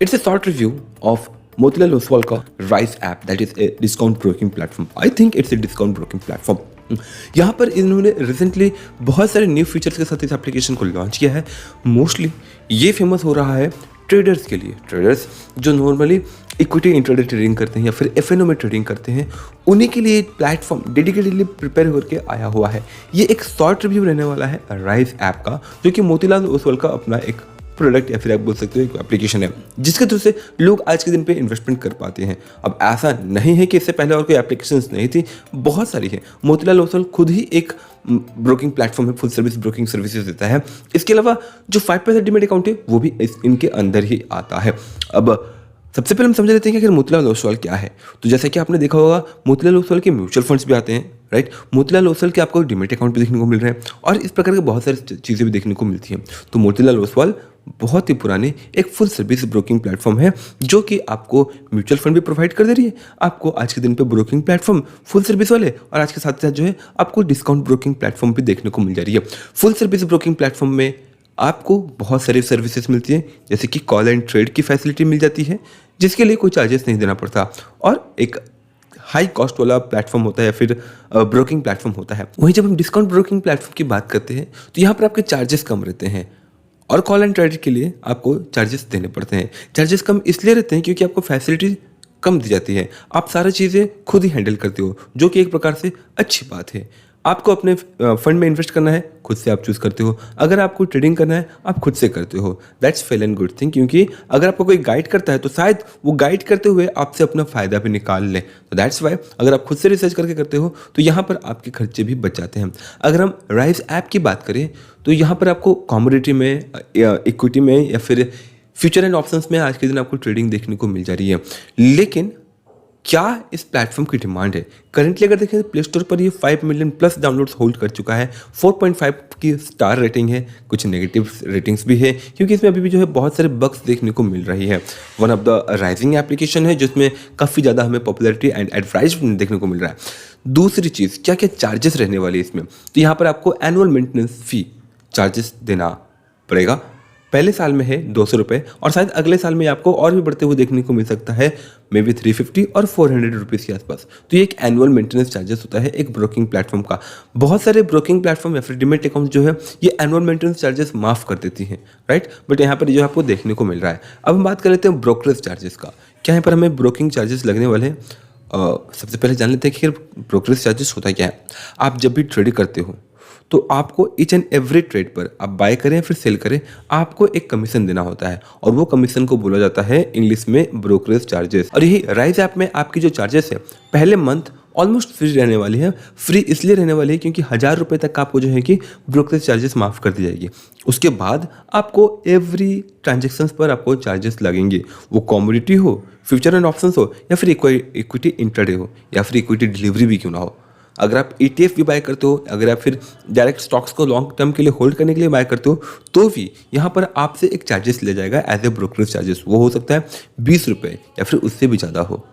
It's a short review of Motilal Oswal का Rise app that is a discount broking platform. I think it's a discount broking platform. यहाँ पर इन्होंने recently बहुत सारे new features के साथ इस एप्लीकेशन को लॉन्च किया है. मोस्टली ये फेमस हो रहा है ट्रेडर्स के लिए. ट्रेडर्स जो नॉर्मली इक्विटी इंट्राडे ट्रेडिंग करते हैं या फिर एफएनओ में ट्रेडिंग करते हैं, उन्हीं के लिए एक प्लेटफॉर्म डेडिकेटेडली प्रिपेयर करके आया हुआ है. ये एक शॉर्ट रिव्यू रहने वाला है राइज ऐप का, जो कि मोतीलाल ओसवाल का अपना एक प्रोडक्ट या फिर आप बोल सकते हो एक एप्लीकेशन है, जिसके थ्रू से लोग आज के दिन पे इन्वेस्टमेंट कर पाते हैं. अब ऐसा नहीं है कि इससे पहले और कोई एप्लीकेशंस नहीं थी, बहुत सारी है. मोतीलाल ओसवाल खुद ही एक ब्रोकिंग प्लेटफॉर्म है, फुल सर्विस ब्रोकिंग सर्विसेज देता है. इसके अलावा जो 5% डीमेट अकाउंट है वो भी इनके अंदर ही आता है. अब सबसे पहले हम समझ लेते हैं कि मोतीलाल ओसवाल क्या है. तो जैसा कि आपने देखा होगा, मोतीलाल ओसवाल के म्यूचुअल फंड्स भी आते हैं, राइट. मोतीलाल ओसवाल के आपको डीमेट अकाउंट भी देखने को मिल रहे हैं और इस प्रकार के बहुत सारी चीज़ें भी देखने को मिलती हैं. तो मोतीलाल ओसवाल बहुत ही पुराने एक फुल सर्विस ब्रोकिंग प्लेटफॉर्म है, जो कि आपको म्यूचुअल फंड भी प्रोवाइड कर दे रही है, आपको आज के दिन पे ब्रोकिंग प्लेटफॉर्म फुल सर्विस वाले, और आज के साथ साथ जो है आपको डिस्काउंट ब्रोकिंग प्लेटफॉर्म भी देखने को मिल जा रही है. फुल सर्विस ब्रोकिंग प्लेटफॉर्म में आपको बहुत सारी सर्विसेज मिलती हैं, जैसे कि कॉल एंड ट्रेड की फैसिलिटी मिल जाती है, जिसके लिए कोई चार्जेस नहीं देना पड़ता, और एक हाई कॉस्ट वाला प्लेटफॉर्म होता है या फिर ब्रोकिंग प्लेटफॉर्म होता है. वहीं जब हम डिस्काउंट ब्रोकिंग प्लेटफॉर्म की बात करते हैं तो यहाँ पर आपके चार्जेस कम रहते हैं, और कॉल एंड ट्रेड के लिए आपको चार्जेस देने पड़ते हैं. चार्जेस कम इसलिए रहते हैं क्योंकि आपको फैसिलिटी कम दी जाती है, आप सारी चीज़ें खुद ही हैंडल करते हो, जो कि एक प्रकार से अच्छी बात है. आपको अपने फंड में इन्वेस्ट करना है, खुद से आप चूज़ करते हो. अगर आपको ट्रेडिंग करना है, आप खुद से करते हो. That's well and good thing, क्योंकि अगर आपको कोई गाइड करता है तो शायद वो गाइड करते हुए आपसे अपना फ़ायदा भी निकाल ले. तो दैट्स वाई अगर आप खुद से रिसर्च करके करते हो तो यहाँ पर आपके खर्चे भी बच जाते हैं. अगर हम राइज ऐप की बात करें तो यहाँ पर आपको कमोडिटी में, इक्विटी में या फिर फ्यूचर एंड ऑप्शंस में आज के दिन आपको ट्रेडिंग देखने को मिल जा रही है. लेकिन क्या इस प्लेटफॉर्म की डिमांड है? करंटली अगर देखें तो प्ले स्टोर पर ये 5 मिलियन प्लस डाउनलोड्स होल्ड कर चुका है. 4.5 की स्टार रेटिंग है, कुछ नेगेटिव रेटिंग्स भी है, क्योंकि इसमें अभी भी जो है बहुत सारे बग्स देखने को मिल रही है. One of the rising application है, जिसमें काफ़ी ज़्यादा हमें पॉपुलैरिटी एंड एडवर्टाइजमेंट देखने को मिल रहा है. दूसरी चीज़, क्या क्या चार्जेस रहने वाली है इसमें? तो यहाँ पर आपको एनुअल मेंटेनेंस फ़ी चार्जेस देना पड़ेगा. पहले साल में है 200 रुपये, और शायद अगले साल में आपको और भी बढ़ते हुए देखने को मिल सकता है, मे बी 350 और 400 रुपीज़ के आसपास. तो ये एक एनुअल मेंटेनेंस चार्जेस होता है एक ब्रोकिंग प्लेटफॉर्म का. बहुत सारे ब्रोकिंग प्लेटफॉर्म या फिर डीमेट अकाउंट जो है ये एनुअल मेंटेनेंस चार्जेस माफ़ कर देती हैं, राइट. बट यहाँ पर जो आपको देखने को मिल रहा है. अब हम बात कर लेते हैं ब्रोकरेज चार्जेस का. क्या यहाँ पर हमें ब्रोकिंग चार्जेस लगने वाले हैं? सबसे पहले जान लेते हैं कि ब्रोकरेज चार्जेस होता क्या है. आप जब भी ट्रेड करते हो तो आपको ईच एंड एवरी ट्रेड पर, आप बाय करें या फिर सेल करें, आपको एक कमीशन देना होता है, और वो कमीशन को बोला जाता है इंग्लिश में ब्रोकरेज चार्जेस. और यही राइज ऐप में आपकी जो चार्जेस है पहले मंथ ऑलमोस्ट फ्री रहने वाली है. फ्री इसलिए रहने वाली है क्योंकि 1000 रुपये तक आपको जो है कि ब्रोकरेज चार्जेस माफ़ कर दी जाएगी. उसके बाद आपको एवरी ट्रांजेक्शन्स पर आपको चार्जेस लगेंगे, वो कमोडिटी हो, फ्यूचर एंड ऑप्शंस हो, या फिर इक्विटी इंट्राडे हो, या फिर इक्विटी डिलीवरी भी क्यों ना हो. अगर आप ETF भी बाय करते हो, अगर आप फिर डायरेक्ट स्टॉक्स को लॉन्ग टर्म के लिए होल्ड करने के लिए बाय करते हो, तो भी यहाँ पर आपसे एक चार्जेस लिया जाएगा एज ए ब्रोकरेज चार्जेस. वो हो सकता है 20 रुपये या फिर उससे भी ज़्यादा हो,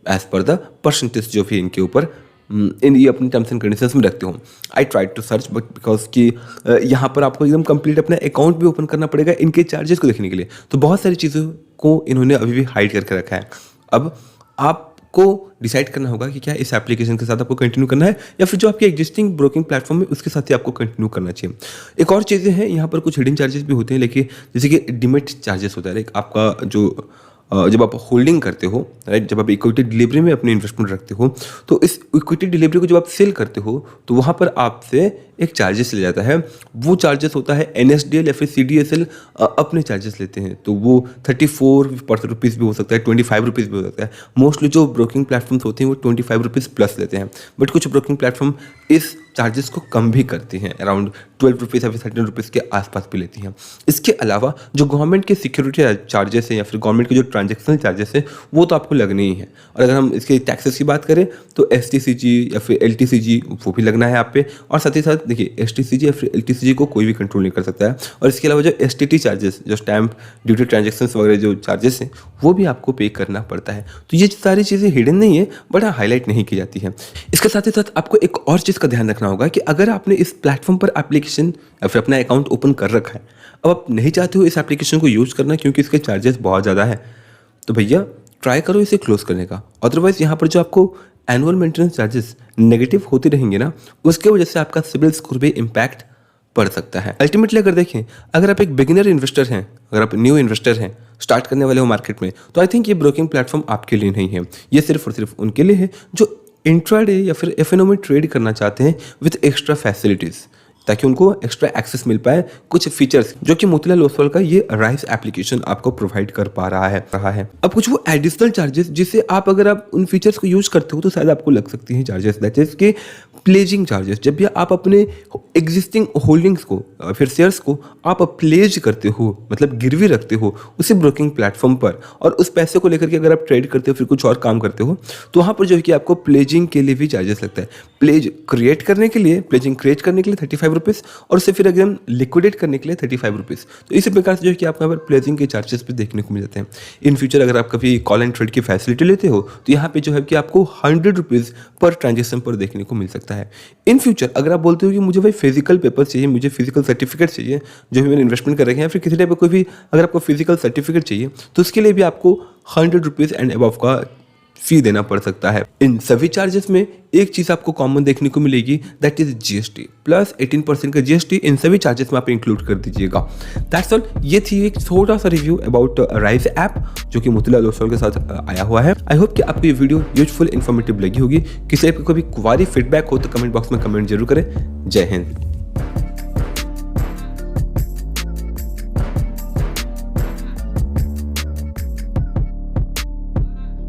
एज पर द परसेंटेज जो भी इनके ऊपर इन ये अपनी टर्म्स एंड कंडीशंस में रखते हो. I try to search, but because कि यहाँ पर आपको एकदम कंप्लीट अपना अकाउंट भी ओपन करना पड़ेगा इनके चार्जेस को देखने के लिए. तो बहुत सारी चीज़ों को इन्होंने अभी भी हाइड करके रखा है. अब आपको डिसाइड करना होगा कि क्या इस एप्लीकेशन के साथ आपको कंटिन्यू करना है, या फिर जो आपके एग्जिस्टिंग ब्रोकिंग प्लेटफॉर्म है उसके साथ ही आपको कंटिन्यू करना चाहिए. एक और चीज़ें हैं यहाँ पर, कुछ हिडन चार्जेस भी होते हैं, लेकिन जैसे कि डिमेट चार्जेस होता है. लाइक आपका जो जब आप होल्डिंग करते हो, राइट, जब आप इक्विटी डिलीवरी में अपनी इन्वेस्टमेंट रखते हो, तो इस इक्विटी डिलीवरी को जब आप सेल करते हो तो वहाँ पर आपसे एक चार्जेस ले जाता है. वो चार्जेस होता है NSDL या फिर CDSL अपने चार्जेस लेते हैं. तो वो 34 रुपीज़ भी हो सकता है, 25 रुपीज़ भी हो सकता है. मोस्टली जो ब्रोकिंग प्लेटफॉर्म्स होते हैं वो 25 रुपीज़ प्लस लेते हैं, बट कुछ ब्रोकिंग प्लेटफॉर्म इस चार्जेस को कम भी करती हैं, अराउंड 12 रुपीज़ या फिर 13 रुपीज़ के आसपास भी लेती हैं. इसके अलावा जो गवर्नमेंट के सिक्योरिटी चार्जेस हैं या फिर गवर्नमेंट के जो ट्रांजेक्शन चार्जेस हैं वो तो आपको लगने ही हैं. और अगर हम इसके टैक्सेस की बात करें तो STCG या फिर LTCG वो भी लगना है आप पे. और साथ ही साथ देखिए, STCG या फिर LTCG को कोई भी कंट्रोल नहीं कर सकता है. और इसके अलावा जो STT चार्जेस, जो स्टैम्प ड्यूटी ट्रांजेक्शन्स वगैरह जो चार्जेस हैं वो भी आपको पे करना पड़ता है. तो ये सारी चीज़ें हिडन नहीं है, बट हाईलाइट नहीं की जाती है. इसके साथ ही साथ आपको एक और चीज़ का ध्यान रखना होगा कि अगर आपने इस प्लेटफॉर्म पर एप्लीकेशन या फिर अपना अकाउंट ओपन कर रखा है, अब आप नहीं चाहते हो इस एप्लीकेशन को यूज़ करना क्योंकि इसके चार्जेस बहुत ज़्यादा है, तो भैया ट्राई करो इसे क्लोज करने का। अदरवाइज़ यहाँ पर जो आपको एनुअल मेंटेनेंस चार्जेस नेगेटिव होते रहेंगे ना, उसके वजह से आपका सिबिल स्कोर पे इम्पैक्ट पड़ सकता है। अल्टीमेटली अगर देखें, अगर आप एक बिगिनर इन्वेस्टर हैं, अगर आप न्यू इन्वेस्टर हैं, स्टार्ट करने वाले हो मार्केट में, तो आई थिंक ये ब्रोकिंग प्लेटफॉर्म आपके लिए नहीं है। ये सिर्फ और सिर्फ उनके लिए है जो इंट्राडे या फिर एफएनओ में ट्रेड करना चाहते हैं विद एक्स्ट्रा फैसिलिटीज़, ताकि उनको एक्स्ट्रा एक्सेस मिल पाए कुछ फीचर्स जो कि मोतीलाल ओसवाल का ये राइस एप्लीकेशन आपको प्रोवाइड कर पा रहा है। अब कुछ वो एडिशनल चार्जेस जिससे आप अगर आप उन फीचर्स को यूज करते हो तो शायद आपको लग सकती हैं चार्जेस, दैट इज के प्लेजिंग चार्जेस। जब भी आप अपने एग्जिस्टिंग होल्डिंग्स को फिर शेयर्स को आप प्लेज करते हो, मतलब गिरवी रखते हो उसी ब्रोकिंग प्लेटफॉर्म पर, और उस पैसे को लेकर के अगर आप ट्रेड करते हो फिर कुछ और काम करते हो, तो वहाँ पर जो है कि आपको प्लेजिंग के लिए भी चार्जेस लगता है। प्लेजिंग क्रिएट करने के लिए 35 रुपीज़, और उसे फिर अगर लिक्विडेट करने के लिए 35 रुपीज़। तो इसी प्रकार से जो है कि आपको यहाँ पर प्लेजिंग के चार्जेस भी देखने को मिल जाते हैं। इन फ्यूचर अगर आप कभी कॉल एंड ट्रेड की फैसिलिटी लेते हो तो यहाँ पे जो है कि आपको 100 रुपीज़ पर ट्रांजेक्शन पर देखने को मिल सकता है। इन फ्यूचर अगर आप बोलते हो कि मुझे भाई फिजिकल पेपर चाहिए, मुझे फिजिकल सर्टिफिकेट चाहिए जो भी मैंने इन्वेस्टमेंट कर रखे हैं, फिर किसी टाइप का कोई भी अगर आपको फिजिकल सर्टिफिकेट चाहिए तो उसके लिए भी आपको 100 रुपीज़ एंड अबव का फी देना पड़ सकता है। इन सभी चार्जेस में एक चीज आपको कॉमन देखने को मिलेगी, दैट इज जीएसटी प्लस 18% का जीएसटी इन सभी चार्जेस में आप इंक्लूड कर दीजिएगा। That's all. ये थी एक छोटा सा रिव्यू अबाउट राइज ऐप जो कि मोतीलाल ओसवाल के साथ आया हुआ है। आई होप कि आपको ये वीडियो यूजफुल इन्फॉर्मेटिव लगी होगी। किसी आपको कोई क्वारी फीडबैक हो तो कमेंट बॉक्स में कमेंट जरूर करें। जय हिंद।